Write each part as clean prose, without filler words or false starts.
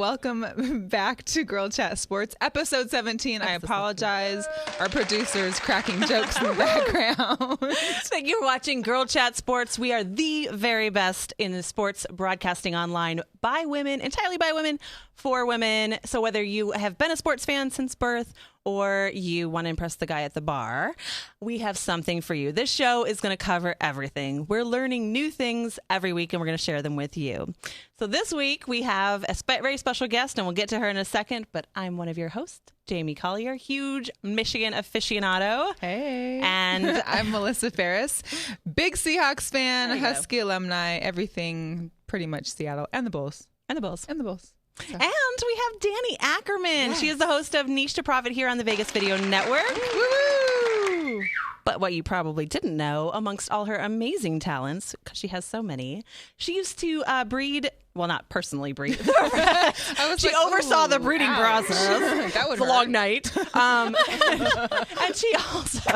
welcome back to Girl Chat Sports, episode 17. I apologize. Our producer's cracking jokes in the background. Thank you for watching Girl Chat Sports. We are the very best in sports broadcasting online by women, entirely by women, for women. So whether you have been a sports fan since birth or you want to impress the guy at the bar, we have something for you. This show is going to cover everything. We're learning new things every week, and we're going to share them with you. So this week, we have a very special guest, and we'll get to her in a second, but I'm one of your hosts, Jamie Collier, huge Michigan aficionado. Hey. And I'm Melissa Ferris, big Seahawks fan, Husky alumni, everything pretty much Seattle, and the Bulls. And the Bulls. And the Bulls. So. And we have Danni Ackerman. Yes. She is the host of Niche to Profit here on the Vegas Video Network. Woo! But what you probably didn't know, amongst all her amazing talents, because she has so many, she used to breed. Well, not personally breed. She oversaw the breeding process. That would It's a long night. And she also...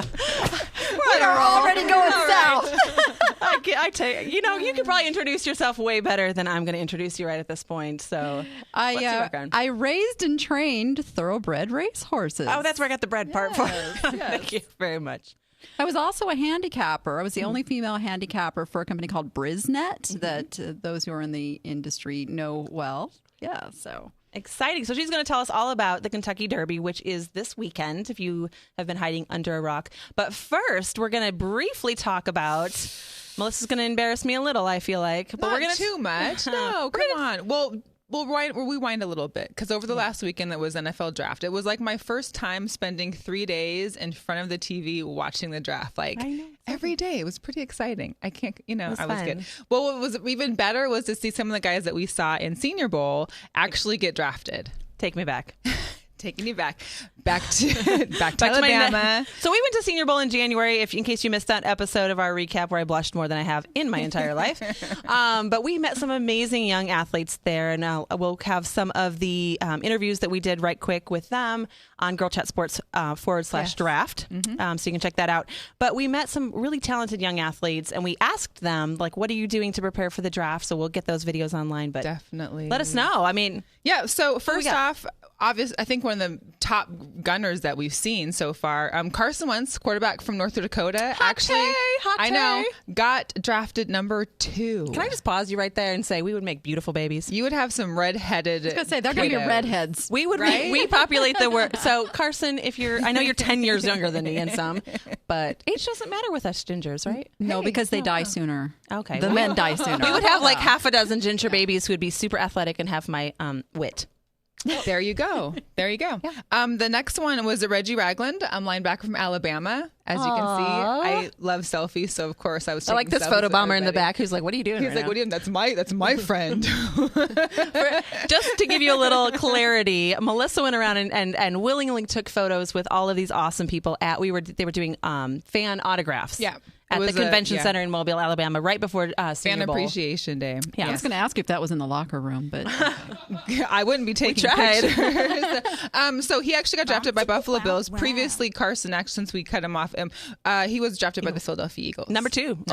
We're already going south. I tell you, you could probably introduce yourself way better than I'm going to introduce you right at this point. So, I raised and trained thoroughbred race horses. Oh, that's where I got the bread part from. Thank you very much. I was also a handicapper. I was the only female handicapper for a company called Brisnet that those who are in the industry know well. Yeah, so... Exciting. So she's going to tell us all about the Kentucky Derby, which is this weekend, if you have been hiding under a rock. But first, we're going to briefly talk about... Melissa's going to embarrass me a little, I feel like. But we're going to too much. No, come on. Well, we'll rewind a little bit, because over the last weekend that was NFL draft, it was like my first time spending 3 days in front of the TV watching the draft. Like every day. It was pretty exciting. I can't, I was good. Well, what was even better was to see some of the guys that we saw in Senior Bowl actually get drafted. Take me back. Taking you back to Alabama. So we went to Senior Bowl in January, in case you missed that episode of our recap where I blushed more than I have in my entire life. But we met some amazing young athletes there, and we'll have some of the interviews that we did right quick with them on Girl Chat Sports /draft. So you can check that out. But we met some really talented young athletes, and we asked them, like, what are you doing to prepare for the draft? So we'll get those videos online. But definitely let us know. I mean, yeah. So first off, obviously, I think one of the top gunners that we've seen so far, Carson Wentz, quarterback from North Dakota, got drafted number 2. Can I just pause you right there and say we would make beautiful babies? You would have some redheaded. I was going to say they're going to be redheads. We would repopulate the word. So Carson, I know you're 10 years younger than me and some, but age doesn't matter with us gingers, right? No, because they die sooner. Okay, the men die sooner. We would have like half a dozen ginger babies who would be super athletic and have my wit. There you go. Yeah. The next one was Reggie Ragland, linebacker from Alabama. As you can see, I love selfies, so of course I was taking I like this photo bomber in the back who's like, what are you doing? He's like, what are you doing? That's my friend. Just to give you a little clarity, Melissa went around and willingly took photos with all of these awesome people they were doing fan autographs. Yeah. At the convention center in Mobile, Alabama, right before Senior Bowl. Fan Appreciation Day. Yeah, I was going to ask you if that was in the locker room, but I wouldn't be taking pictures. So he actually got drafted by Buffalo Bills. Previously, Carson, actually, since we cut him off, he was drafted by the Philadelphia Eagles. Number 2.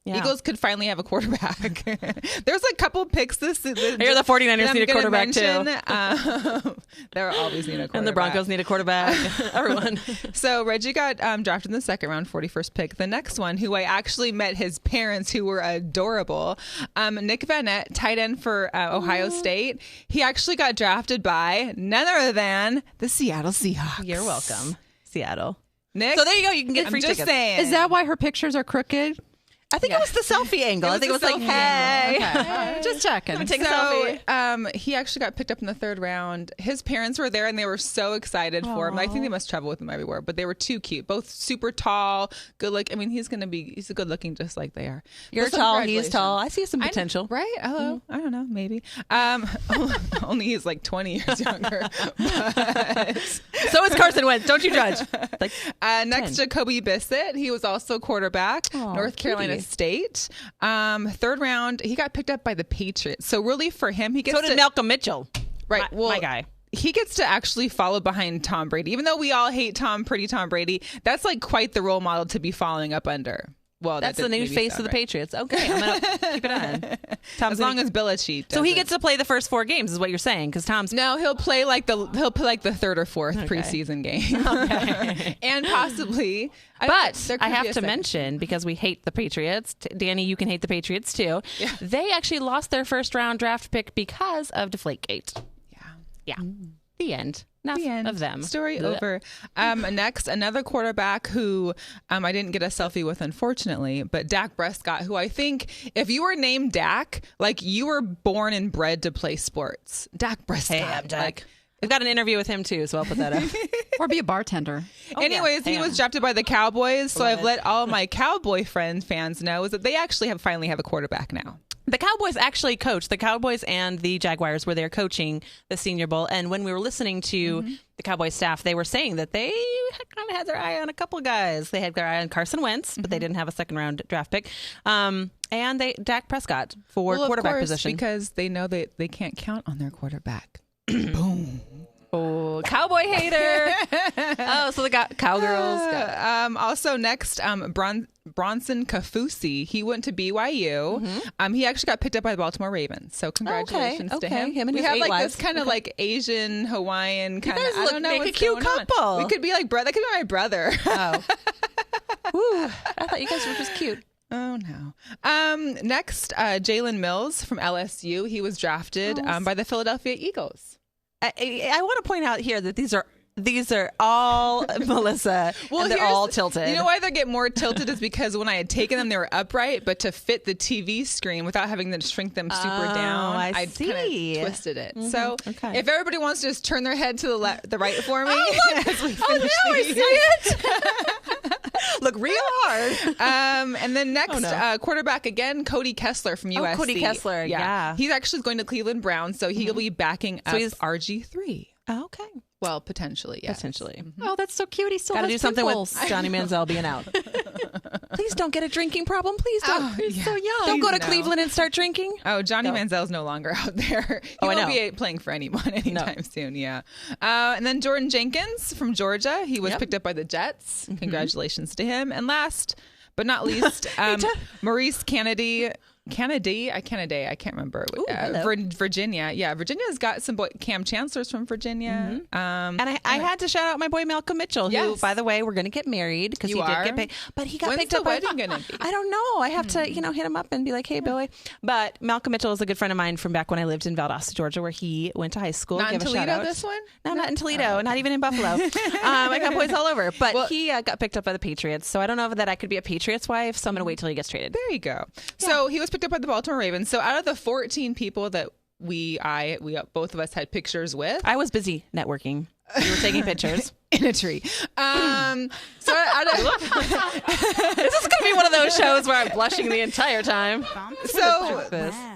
Yeah. Eagles could finally have a quarterback. There's a couple picks Here the 49ers need a quarterback too. They'll always need a quarterback. And the Broncos need a quarterback. Everyone. So Reggie got drafted in the second round, 41st pick. The next one, who I actually met his parents, who were adorable, Nick Van Nett, tight end for Ohio State. He actually got drafted by none other than the Seattle Seahawks. You're welcome, Seattle. Nick. So there you go. You can get free tickets. Saying. Is that why her pictures are crooked? I think it was the selfie angle. I think it was like, hey. Okay. Just checking. Take a selfie. He actually got picked up in the third round. His parents were there, and they were so excited for him. I think they must travel with him everywhere, but they were too cute. Both super tall, good look. I mean, he's a good looking just like they are. You're tall. He's tall. I see some potential. Right? Hello. I don't know. Maybe. Only he's like 20 years younger. But... So is Carson Wentz. Don't you judge. Next, Jacoby Bissett. He was also quarterback. North Carolina State. Third round, he got picked up by the Patriots. So really for him, he gets so did Malcolm Mitchell. Right. My guy. He gets to actually follow behind Tom Brady. Even though we all hate Tom Brady, that's like quite the role model to be following up under. Well, that's the new face of the Patriots. Okay, I'm gonna keep it on. As long as Belichick does so he gets to play the first 4 games, is what you're saying? Because Tom's he'll play like the 3rd or 4th preseason game, and possibly. But I have to mention, because we hate the Patriots, Danny, you can hate the Patriots too. Yeah. They actually lost their first round draft pick because of Deflategate. Yeah. The end. Enough of them. Story over. Next, another quarterback who I didn't get a selfie with, unfortunately, but Dak Prescott, who I think if you were named Dak, like you were born and bred to play sports. Dak Prescott. Hey, I'm Dak. I've got an interview with him too, so I'll put that up. Or be a bartender. Anyways, he was drafted by the Cowboys, so I've let all my Cowboy fans know is that they actually finally have a quarterback now. The Cowboys actually coached. The Cowboys and the Jaguars were there coaching the Senior Bowl. And when we were listening to the Cowboys staff, they were saying that they kind of had their eye on a couple of guys. They had their eye on Carson Wentz, but they didn't have a second-round draft pick. And Dak Prescott for quarterback position. Because they know they can't count on their quarterback. Boom. Oh, cowboy hater. So the Cowgirls. Also next, Bronson Kafusi. He went to BYU. He actually got picked up by the Baltimore Ravens. So congratulations to him. And we his have like wives. this kind of like Asian Hawaiian kind of. I don't know. Make a cute couple. On. We could be like that could be my brother. Oh. Ooh, I thought you guys were just cute. Oh, no. Next, Jalen Mills from LSU. He was drafted by the Philadelphia Eagles. I want to point out here that these are all Melissa, and they're all tilted. You know why they get more tilted is because when I had taken them, they were upright, but to fit the TV screen without having to shrink them super down, I kind of twisted it. So if everybody wants to just turn their head to the right for me. I see it. Look real hard. And then next, quarterback again, Cody Kessler from USC. Cody Kessler, yeah. He's actually going to Cleveland Browns, so he'll be backing up RG3. Okay. Well, potentially, yes. Potentially. Oh, that's so cute. He still got to do something pimples. with Johnny Manziel being out. Please don't get a drinking problem. Please don't. He's so young. Don't go to Cleveland and start drinking. Oh, Johnny Manziel's no longer out there. He won't be playing for anyone anytime soon. Yeah. And then Jordan Jenkins from Georgia. He was picked up by the Jets. Congratulations to him. And last but not least, Maurice Kennedy. I can't remember. Virginia. Yeah, Virginia's got some Cam Chancellors from Virginia. And I had to shout out my boy Malcolm Mitchell, who, by the way, we're going to get married because he did get paid. But he got picked up. When's the wedding going to be? I don't know. I have to, hit him up and be like, hey, Billy. But Malcolm Mitchell is a good friend of mine from back when I lived in Valdosta, Georgia, where he went to high school. Not in Toledo, this one? No, not in Toledo. Not even in Buffalo. I got boys all over. But he got picked up by the Patriots. So I don't know that I could be a Patriots wife. So I'm going to wait till he gets traded. There you go. Yeah. So he was picked up by the Baltimore Ravens. So out of the 14 people that we both of us had pictures with, I was busy networking. You were taking pictures in a tree. So out of, this is going to be one of those shows where I'm blushing the entire time. So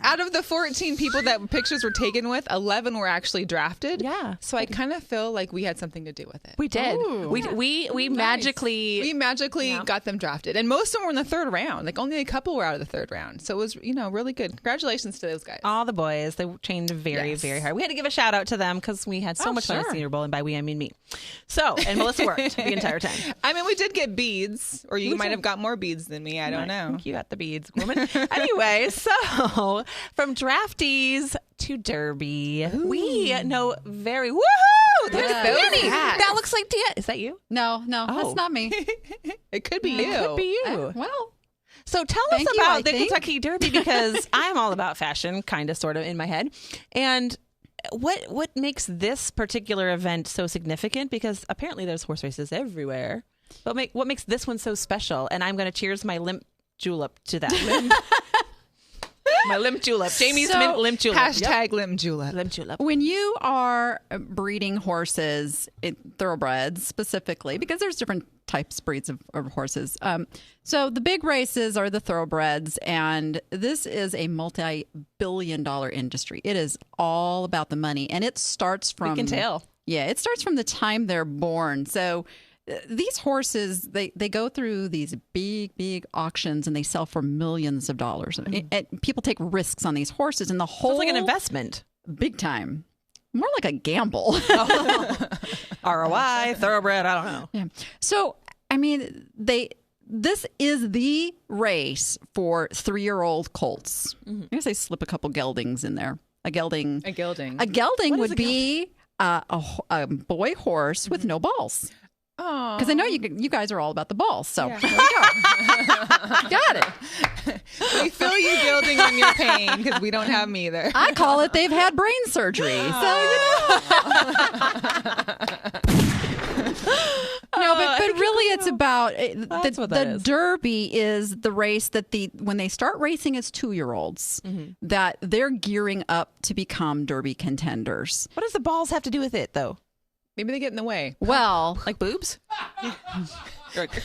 out of the 14 people that pictures were taken with, 11 were actually drafted. Yeah. So I kind of feel like we had something to do with it. We did. Ooh, we magically got them drafted, and most of them were in the 3rd round. Like only a couple were out of the 3rd round. So it was really good. Congratulations to those guys. All the boys. They trained very very hard. We had to give a shout out to them because we had so much fun at Senior Bowl, and by we I mean me. So and Melissa worked the entire time. I mean, we did get beads, or you might have got more beads than me. I don't know. I think you got the beads, woman. Anyway, so from draftees to Derby, we know very There's Danny. That looks like Dan. Is that you? No, that's not me. It could be you. It could be you. Well. So tell us about the Kentucky Derby, because I'm all about fashion, kind of, sort of, in my head. And what makes this particular event so significant? Because apparently there's horse races everywhere. But what makes this one so special? And I'm going to cheers my limp julep to that. My limp julep. Jamie's limp julep. Hashtag limp julep. Limp julep. When you are breeding horses, thoroughbreds specifically, because there's different breeds of horses. So the big races are the thoroughbreds, and this is a multi-billion-dollar industry. It is all about the money, and it starts from... We can tell. Yeah, it starts from the time they're born. So these horses, they go through these big auctions, and they sell for millions of dollars. And people take risks on these horses, and the whole... It's like an investment. Big time. More like a gamble. ROI, thoroughbred, I don't know. Yeah. So, I mean, this is the race for 3-year-old colts. I guess they slip a couple geldings in there. A gelding would be a boy horse with no balls. Oh, because I know you guys are all about the balls. So there we go. Got it. We feel you gelding on your pain because we don't have them either. I call it they've had brain surgery. No, but really it's about the Derby is the race that when they start racing as 2-year-olds, that they're gearing up to become Derby contenders. What does the balls have to do with it, though? Maybe they get in the way. Well, like boobs? Sometimes,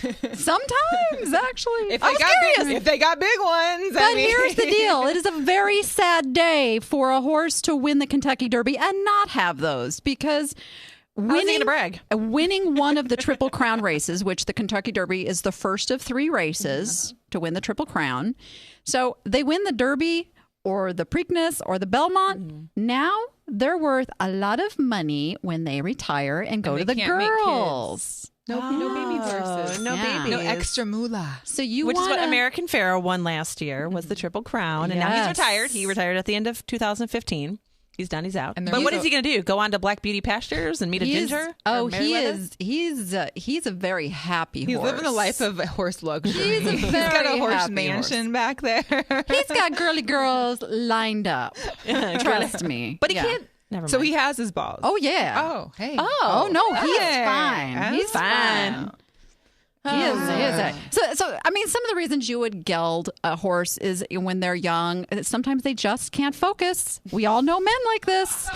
actually. If they got big ones. But here's the deal. It is a very sad day for a horse to win the Kentucky Derby and not have those, because winning one of the Triple Crown races, which the Kentucky Derby is the first of 3 races to win the Triple Crown. So they win the Derby or the Preakness or the Belmont. Now they're worth a lot of money when they retire and go to the girls. No baby horses. No babies. No extra moolah. So which is what American Pharoah won last year, was the Triple Crown. And now he's retired. He retired at the end of 2015. He's done. He's out. But what is he going to do? Go on to Black Beauty pastures and meet a ginger? Oh, he is. He's a very happy horse. He's living a life of horse luxury. He's got a horse mansion back there. He's got girly girls lined up. Trust me. But he can't. Never mind. So he has his balls. Oh yeah. Oh hey. Oh no, he's fine. He's fine. He is. So, I mean, some of the reasons you would geld a horse is when they're young. Sometimes they just can't focus. We all know men like this.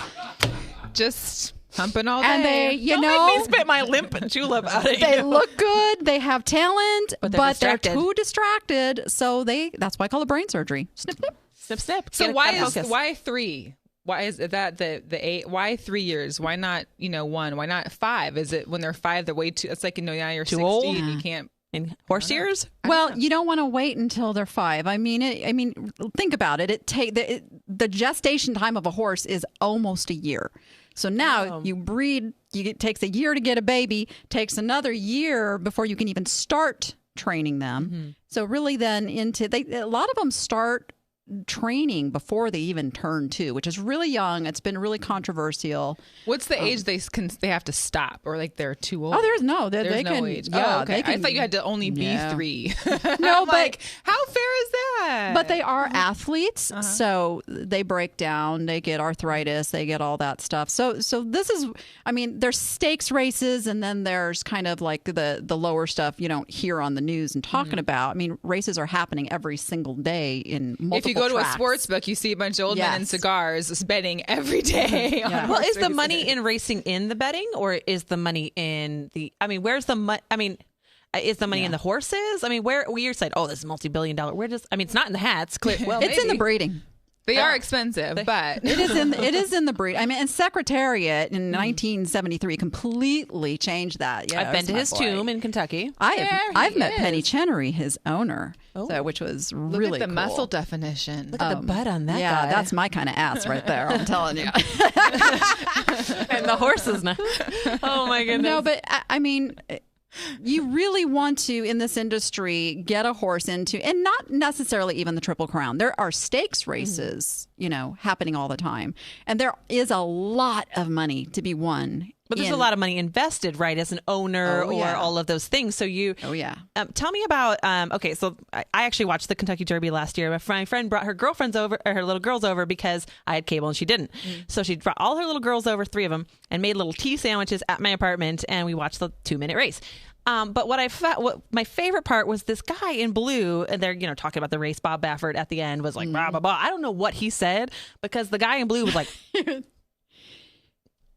Just humping all day. And they, Don't make me spit my limp julep out of you. They look good. They have talent, but they're too distracted. So that's why I call it brain surgery. Snip, snip. Snip, snip. So why 3? Why is that the 8? Why 3 years? Why not 1? Why not 5? Is it when they're 5 they're way too? It's like now you're too 60 old. And you can't. In horse years? Well, you don't want to wait until they're 5. I mean, think about it. The gestation time of a horse is almost a year. So now you breed. It takes a year to get a baby. Takes another year before you can even start training them. So really, then a lot of them start training before they even turn 2, which is really young. It's been really controversial. What's the age they have to stop, or like they're too old? Oh, there's no age. Yeah, okay. I thought you had to only be 3. No, but like, how fair is that? But they are athletes, so they break down. They get arthritis. They get all that stuff. So this is, I mean, there's stakes races, and then there's kind of like the lower stuff you don't hear on the news and talking about. I mean, races are happening every single day in multiple If you go to tracks. a sports book, you see a bunch of old men in cigars betting every day. Well, is the money in racing in the betting, or is the money in the? I mean, where's the money? I mean, is the money in the horses? I mean, where you're saying, oh, this is multi-billion-dollar. Where does? I mean, it's not in the hats. Well, it's in the breeding. They are expensive, but it is in the breed. I mean, and Secretariat in 1973 completely changed that. Yeah, I've been to his tomb in Kentucky. I've met Penny Chenery, his owner, which was really Look at the cool. muscle definition. Look at the butt on that guy. Yeah, that's my kind of ass right there. I'm telling you. And the horses now. Oh my goodness. No, but I mean, you really want to, in this industry, get a horse into, and not necessarily even the Triple Crown. There are stakes races, happening all the time. And there is a lot of money to be won. But there's a lot of money invested, right, as an owner or all of those things. So you... Oh, yeah. Tell me about... okay, so I actually watched the Kentucky Derby last year. My friend brought her girlfriends over, or her little girls over, because I had cable and she didn't. So she brought all her little girls over, 3 of them, and made little tea sandwiches at my apartment, and we watched the 2-minute race. But what my favorite part was this guy in blue, and they're talking about the race. Bob Baffert at the end was like blah blah blah. I don't know what he said, because the guy in blue was like,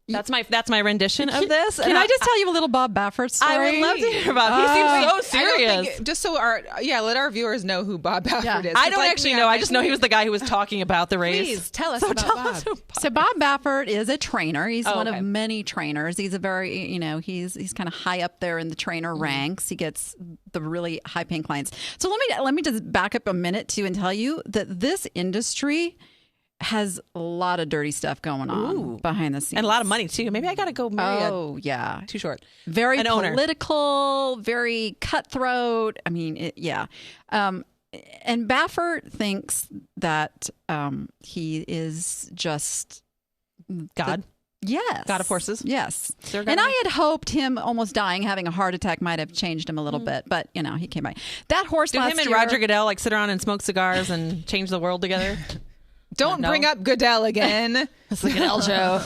That's my rendition of this. Can I just tell you a little Bob Baffert story? I would love to hear about it. He seems so serious. Just so let our viewers know who Bob Baffert is. I don't actually know. I just know he was the guy who was talking about the race. Please tell us about Bob. So Bob Baffert is a trainer. He's one of many trainers. He's a very, he's kind of high up there in the trainer ranks. He gets the really high paying clients. So let me just back up a minute too and tell you that this industry has a lot of dirty stuff going on behind the scenes. And a lot of money, too. Maybe I got to go marry yeah. Too short. Very political, very cutthroat. I mean, and Baffert thinks that he is just God. Yes. God of horses. Yes. And I had hoped him almost dying, having a heart attack might have changed him a little bit, but he came by. That horse Did him and Roger Goodell sit around and smoke cigars and change the world together? Don't bring up Goodell again. It's the Goodell show.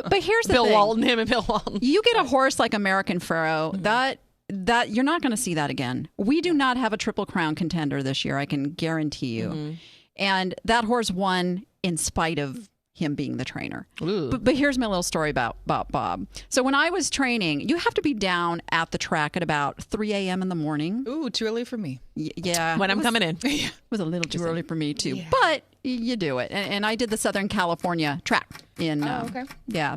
But here's the Bill thing. Walton, him and Bill Walton. You get a horse like American Pharoah, that you're not going to see that again. We do not have a Triple Crown contender this year, I can guarantee you. And that horse won in spite of him being the trainer. But here's my little story about Bob. So when I was training, you have to be down at the track at about 3 a.m. in the morning. Ooh, too early for me. Yeah. When I'm coming in. It was a little too early for me too. Yeah. But you do it. And I did the Southern California track in,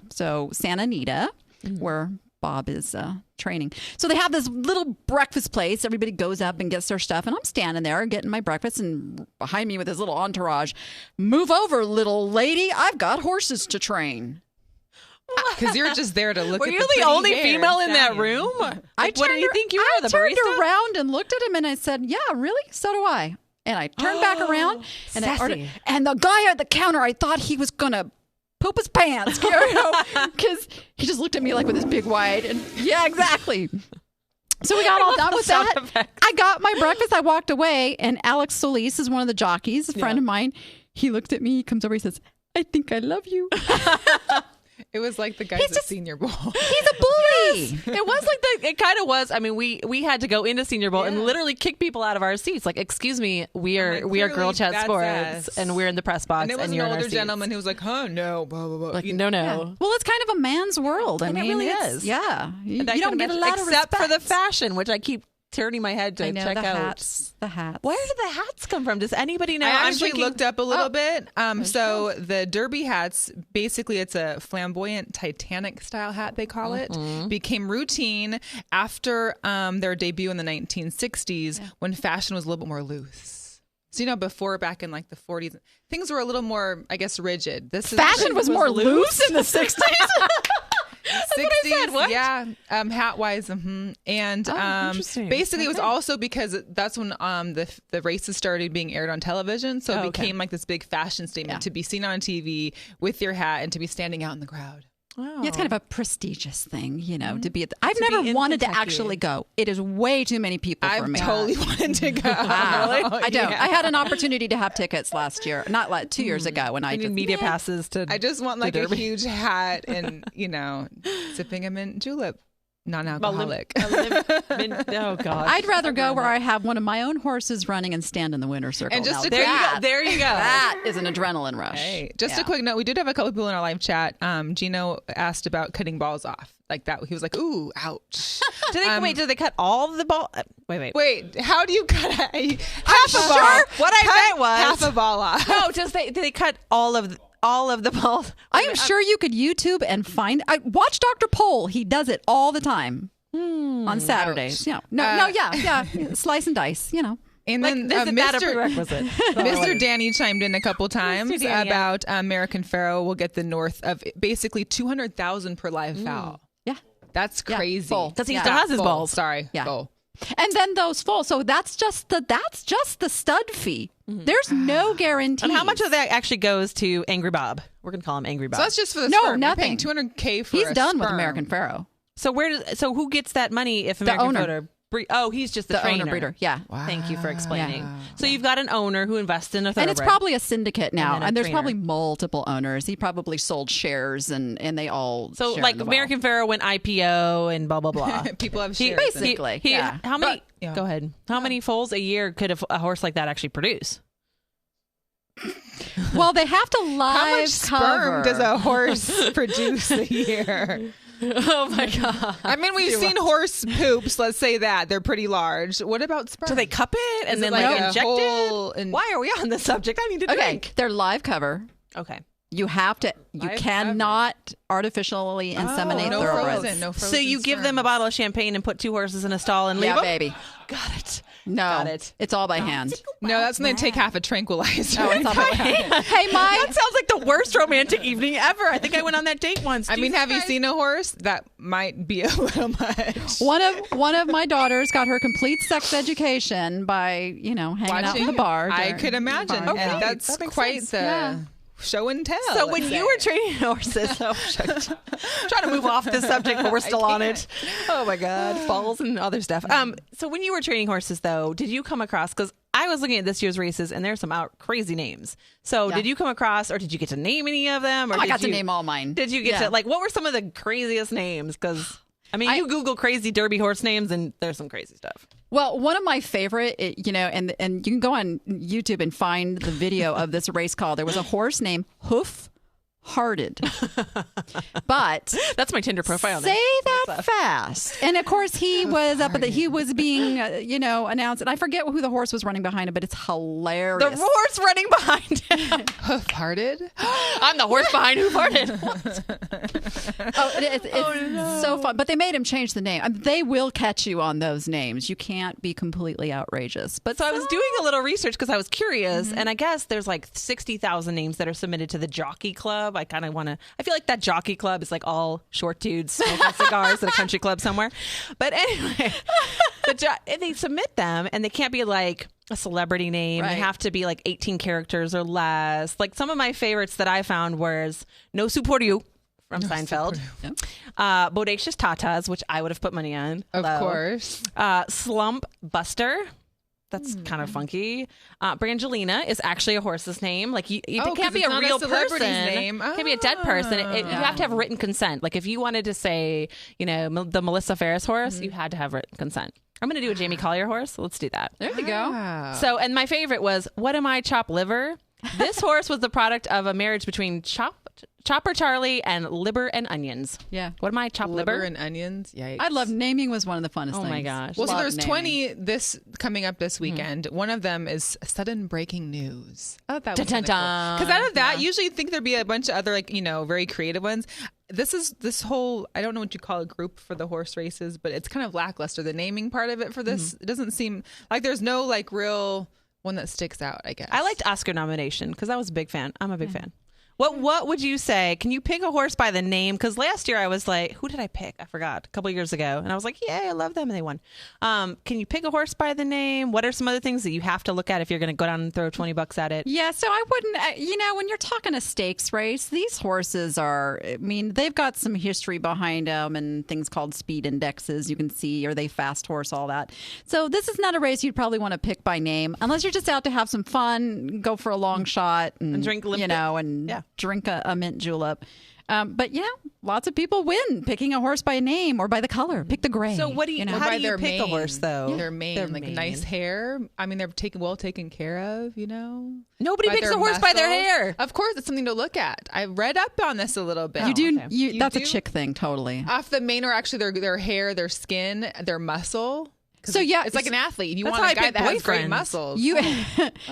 so Santa Anita, where Bob is training. So they have this little breakfast place. Everybody goes up and gets their stuff. And I'm standing there getting my breakfast. And behind me with this little entourage, move over, little lady. I've got horses to train. Because you're just there to look Were at you the the only hair female in that room? What do you think you were, the barista? I turned around and looked at him and I said, yeah, really? So do I. And I turned back around and I ordered. And the guy at the counter, I thought he was going to poop his pants, because he just looked at me like with his big wide, and yeah, exactly. So we got all done with that. I got my breakfast. I walked away, and Alex Solis is one of the jockeys, a friend of mine. He looked at me. He comes over. He says, "I think I love you." It was like the guys at Senior Bowl. He's a bully. It was like it kind of was. I mean, we had to go into Senior Bowl and literally kick people out of our seats. Like, excuse me, we are Girl Chat Sports, and we're in the press box, and it was you're an in our older seats. gentleman who was like, "Huh, no, blah blah blah." Like, no. Yeah. Well, it's kind of a man's world. I mean, it really is. Yeah, you And I don't get a lot of except for the respect. fashion, which I keep turning my head to check out. The hats. Where did the hats come from? Does anybody know? I actually looked up a little bit. So the derby hats, basically it's a flamboyant Titanic style hat, they call it, became routine after their debut in the 1960s when fashion was a little bit more loose. So, before, back in like the 40s, things were a little more, I guess, rigid. Fashion was more loose in the 60s? 60s, What? yeah, hat wise, and basically it was also because that's when the races started being aired on television, so it became like this big fashion statement to be seen on TV with your hat and to be standing out in the crowd. Yeah, it's kind of a prestigious thing, to be at I've never wanted to actually go. It is way too many people for me. I totally wanted to go. I don't. I had an opportunity to have tickets last year, not like 2 years ago when I need media passes to. I just want like a huge hat and, sipping a mint julep. Non-alcoholic. Oh God! I'd rather go where I have one of my own horses running and stand in the winner's circle. And just there you go. That is an adrenaline rush. Hey, just a quick note: we did have a couple people in our live chat. Gino asked about cutting balls off, like that. He was like, "Ooh, ouch." Do they cut all of the ball? Wait. How do you cut half a ball? Sure. What I meant was half a ball off. No, do they cut all of the balls? I am sure you could YouTube and find. Watch Dr. Pole. He does it all the time on Saturdays. Yeah. Slice and dice. And then isn't that a prerequisite? Mr. Danny chimed in a couple times about American Pharoah will get the north of basically 200,000 per live fowl. Yeah, that's crazy. Because he still has his balls. Sorry, full. And then those full. So that's just the stud fee. There's no guarantee. And how much of that actually goes to Angry Bob? We're gonna call him Angry Bob. So that's just for the no, sperm. nothing. You're paying $200K for. He's done sperm. with American Pharoah. So who gets that money if American Pharoah? He's just the trainer. Owner breeder. Yeah. Wow. Thank you for explaining. Yeah. So you've got an owner who invests in a thoroughbred. And it's probably a syndicate now. And there's trainer. probably multiple owners. He probably sold shares and they all So share like in the American Pharoah went IPO and blah, blah, blah. People have shares. Basically. How many? Go ahead. How many foals a year could a horse like that actually produce? Well, they have to live How much sperm does a horse produce a year? Oh my God. I mean, we've seen horse poops, let's say that. They're pretty large. What about sperm? Do they cup it and then inject it? Why are we on this subject? I need to drink. They're live cover. Okay. You have to, cannot artificially inseminate thoroughbreds. No frozen so you give them a bottle of champagne and put two horses in a stall and leave them? baby. Got it. No, Got it. it's all by hand. No, that's when they take half a tranquilizer. No, it's all by hand. Hey, That Mike. sounds like the worst romantic evening ever. I think I went on that date once. I mean, Jesus have you Christ. seen a horse? That might be a little much. One of my daughters got her complete sex education by hanging out in the bar. I during could imagine. the bar. And Yeah. that's that makes quite sense. the Yeah. show and tell. So let's when say. you were training horses, trying to move off this subject, but we're still on it. Oh my God, falls and other stuff. So when you were training horses, though, did you come across? Because I was looking at this year's races, and there's some crazy names. So Yeah. did you come across, or did you get to name any of them? Or I did got to you- name all mine. Did you get to what were some of the craziest names? Because I mean, you Google crazy Derby horse names, and there's some crazy stuff. Well, one of my favorite, and you can go on YouTube and find the video of this race call. There was a horse named Hoof Hearted, but That's my Tinder profile. say name. that fast. And of course, he was he was being announced, and I forget who the horse was running behind him, but it's hilarious. The horse running behind him. hoof-hearted. I'm the horse behind who farted. It's so fun. But they made him change the name. They will catch you on those names. You can't be completely outrageous. But So I was doing a little research because I was curious, and I guess there's like 60,000 names that are submitted to the Jockey Club. I kind of want to. I feel like that Jockey Club is like all short dudes smoking cigars at a country club somewhere. But anyway, they submit them, and they can't be like a celebrity name. Right. They have to be like 18 characters or less. Like some of my favorites that I found was No Soup for You from Seinfeld, Bodacious Tatas, which I would have put money on. Of Hello. course. Slump Buster. That's kind of funky. Brangelina is actually a horse's name. Like it Oh, can't 'cause be it's a not a real celebrity's person. name. It can't be a dead person. You have to have written consent. Like if you wanted to say, the Melissa Ferris horse, you had to have written consent. I'm going to do a Jamie Collier horse. Let's do that. there you go. Wow. So, and my favorite was, what am I, Chop Liver? This horse was the product of a marriage between Chopper Charlie and Liver and Onions. Yeah. What am I, Chop liver Liver? and onions. Yikes. I love naming was one of the funnest Oh things. my gosh. Well, so Love there's naming. 20 coming up this weekend. One of them is sudden breaking news. Oh, that was Dun, dun, dun. because out of that, usually you'd think there'd be a bunch of other very creative ones. This whole, I don't know what you call a group for the horse races, but it's kind of lackluster. The naming part of it for this, it doesn't seem like there's no real one that sticks out, I guess. I liked Oscar nomination because I was a big fan. I'm a big fan. What would you say? Can you pick a horse by the name? Because last year I was like, who did I pick? I forgot. A couple years ago. And I was like, yeah, I love them. And they won. Can you pick a horse by the name? What are some other things that you have to look at if you're going to go down and throw $20 at it? Yeah, so I wouldn't, when you're talking a stakes race, these horses they've got some history behind them and things called speed indexes you can see. Are they fast horse, all that. So this is not a race you'd probably want to pick by name unless you're just out to have some fun, go for a long shot and drink lip- drink a mint julep. But lots of people win picking a horse by name or by the color. Pick the gray. So what do you, know? how by do you their pick a mane. horse though? Their mane, Their like mane. nice hair. I mean, they're well taken care of. Nobody By picks their a horse by their muscles. hair. Of course, it's something to look at. I read up on this a little bit. You do. okay. That's do? a chick thing, totally. Off the mane, or actually their hair, their skin, their muscle. 'Cause So, yeah, it's like an athlete. You That's want how a I guy pick that has great boyfriends. muscles. You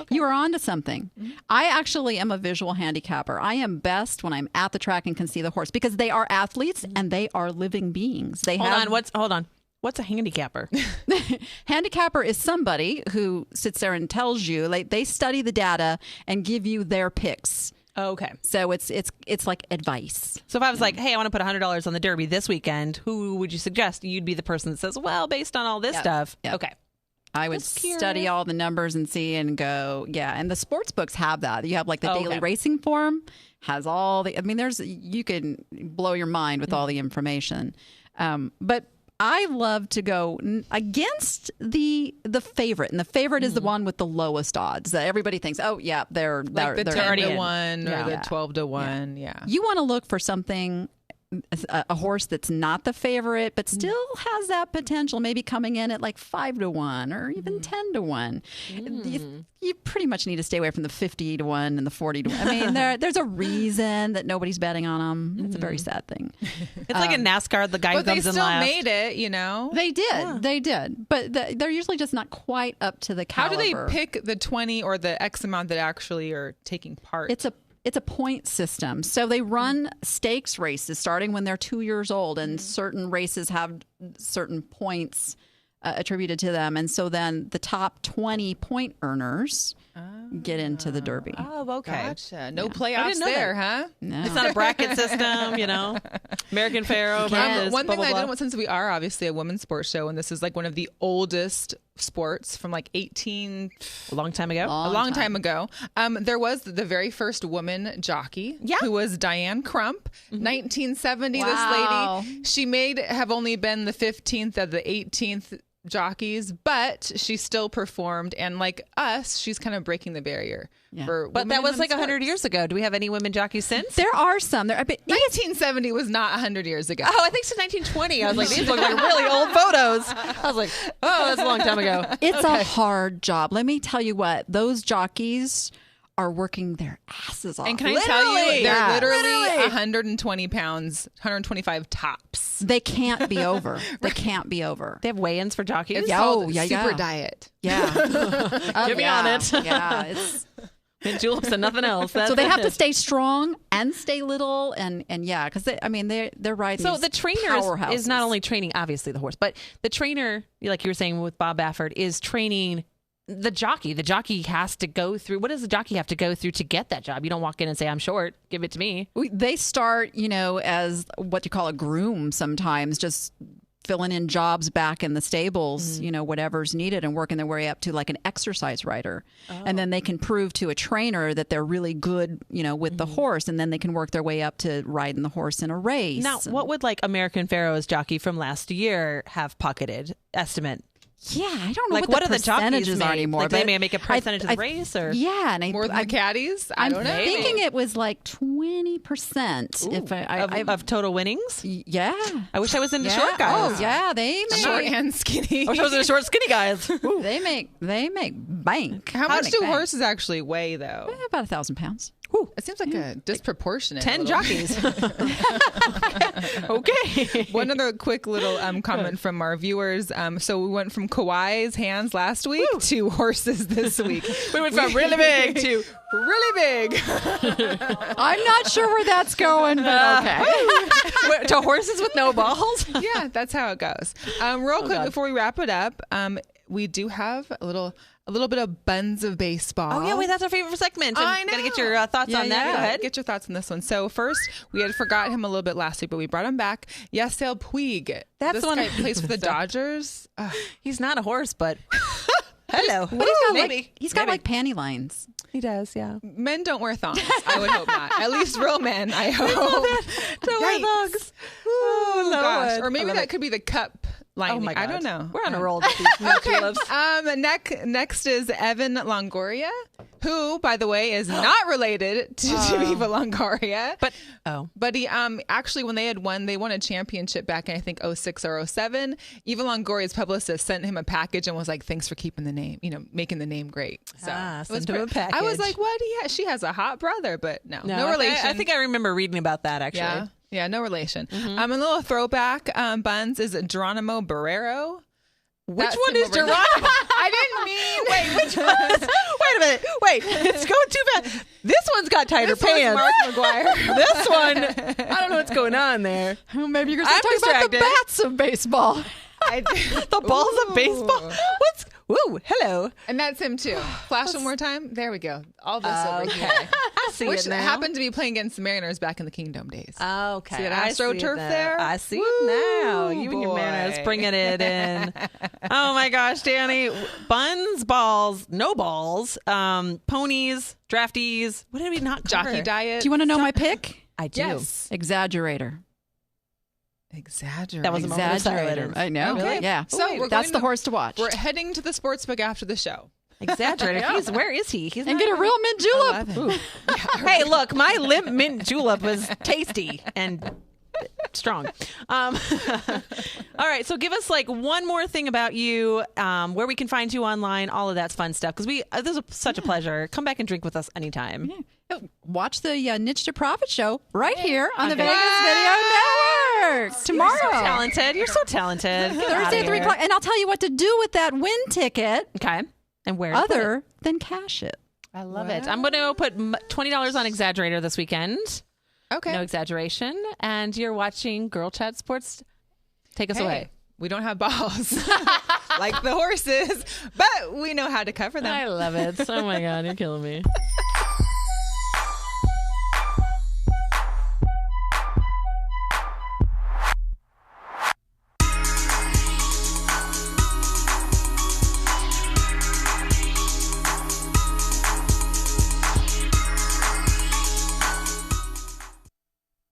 you are onto something. I actually am a visual handicapper. I am best when I'm at the track and can see the horse because they are athletes and they are living beings. They Hold have on. Hold on. What's a handicapper? handicapper is somebody who sits there and tells you, like, they study the data and give you their picks. Oh, okay. So it's like advice. So if I was like, hey, I want to put $100 on the Derby this weekend, who would you suggest? You'd be the person that says, well, based on all this stuff. Yep. Okay. I would Just curious. study all the numbers and see and go, yeah. And the sports books have that. You have like the Oh, Daily okay. Racing Form has all the. I mean, you can blow your mind with all the information. But I love to go against the favorite, and the favorite is the one with the lowest odds. That everybody thinks, oh yeah, they're like the they're 10 already to in. 1 or Yeah. the 12 to 1. Yeah. You want to look for something, a horse that's not the favorite, but still has that potential, maybe coming in at like 5 to 1 or even 10 to 1. You pretty much need to stay away from the 50 to 1 and the 40 to 1. I mean, there's a reason that nobody's betting on them. It's a very sad thing. It's like in NASCAR, the guy who But they comes in still last. made it, They did, but they're usually just not quite up to the How caliber. do they pick the 20 or the X amount that actually are taking part? It's a point system. So they run stakes races starting when they're 2 years old, and certain races have certain points attributed to them. And so then the top 20 point earners get into the Derby. Oh, okay. Gotcha. No playoffs there, huh? No. It's not a bracket system, American Pharaoh. One thing I didn't want, since we are obviously a women's sports show, and this is like one of the oldest sports from like a long time ago. A long time ago. There was the very first woman jockey, who was Diane Crump, 1970. Wow. This lady, she have only been the 15th of the 18th jockeys, but she still performed, and like us, she's kind of breaking the barrier. But that was like 100 years ago. Do we have any women jockeys since? There are some. 1970 was not 100 years ago. Oh, I think it's 1920. I was like, these look like really old photos. I was like, oh, that's a long time ago. It's a hard job. Let me tell you what, those jockeys are working their asses off. And can I tell you, they're literally 120 pounds, 125 tops. They can't be over. They can't be over. They have weigh-ins for jockeys? It's called super diet. Yeah. Get me on it. Yeah. It's... And juleps and nothing else. So they have to stay strong and stay little, and because they're riding. So the trainer is not only training obviously the horse, but the trainer, like you were saying with Bob Baffert, is training the jockey. The jockey has to go through. What does the jockey have to go through to get that job? You don't walk in and say, "I'm short, give it to me." They start, as what you call a groom sometimes, just filling in jobs back in the stables, whatever's needed, and working their way up to like an exercise rider. And then they can prove to a trainer that they're really good, with the horse, and then they can work their way up to riding the horse in a race. Now, what would like American Pharaoh's jockey from last year have pocketed estimate? Yeah, I don't know like what the do the percentages are anymore. Like, they may make a percentage of the race, or and more than the caddies. I don't know. I'm thinking it was like 20%. If of total winnings. Yeah, I wish I was into short guys. Oh yeah, they make short and skinny. I wish I was into short skinny guys. They make bank. How much do horses actually weigh though? About 1,000 pounds. Whew. It seems like a disproportionate. 10 jockeys. Okay. One other quick little comment from our viewers. So we went from Kawhi's hands last week to horses this week. We went from really big to really big. I'm not sure where that's going, but okay. To horses with no balls? Yeah, that's how it goes. Real quick before we wrap it up, we do have a little bit of buns of baseball. Oh, yeah. Wait, that's our favorite segment. I know. Got to get your thoughts on that. Go ahead. Get your thoughts on this one. So first, we had forgot him a little bit last week, but we brought him back. Yasiel Puig. That's the one guy plays for the Dodgers. He's not a horse, but hello. But he's got like panty lines. He does, yeah. Men don't wear thongs. I would hope not. At least real men, I hope. Don't wear thongs. Oh, gosh. Or maybe that could be the cup lining. Oh my God. I don't know. We're on a roll with these okay. Next is Evan Longoria, who, by the way, is not related to Eva Longoria. But he actually, when they won a championship back in I think 06 or 07. Eva Longoria's publicist sent him a package and was like, "Thanks for keeping the name, making the name great." So it was a package. I was like, "What? She has a hot brother," but no relation. I think I remember reading about that actually. Yeah, no relation. A little throwback buns is Geronimo Barrero. Which one is Geronimo? I didn't mean. Wait, which one? Wait a minute. Wait, it's going too fast. This one's got tighter pants. Mark McGuire. This one, I don't know what's going on there. Maybe you're going to talk about the bats of baseball. The balls of baseball? Woo, hello. And that's him too. Flash one more time. There we go. All this over here. I see Which it now. happened to be playing against the Mariners back in the Kingdom days. Okay. See that AstroTurf there? I see it now. You and your Mariners bringing it in. Oh my gosh, Danny. Buns, balls, no balls, ponies, draftees. What did we not cover? Jockey diet. Do you want to know my pick? I do. Yes. Exaggerator. That was a moment of silence. I know. Okay. Yeah. So that's the horse to watch. We're heading to the sportsbook after the show. Exaggerator. Where is he? He's and get a real mint julep. Hey, look, my limp mint julep was tasty and strong. All right, so give us like one more thing about you, where we can find you online, all of that fun stuff. Because this is such a pleasure. Come back and drink with us anytime. Yeah. Watch the Niche to Profit show right here on the Vegas Video Network tomorrow. You're so talented. You're so talented. Thursday at 3 o'clock. And I'll tell you what to do with that win ticket. Okay. And where? Other than cash it. I love it. I'm going to put $20 on Exaggerator this weekend. Okay. No exaggeration. And you're watching Girl Chat Sports. Take us away. We don't have balls. like the horses, but we know how to cover them. I love it. Oh my God, you're killing me.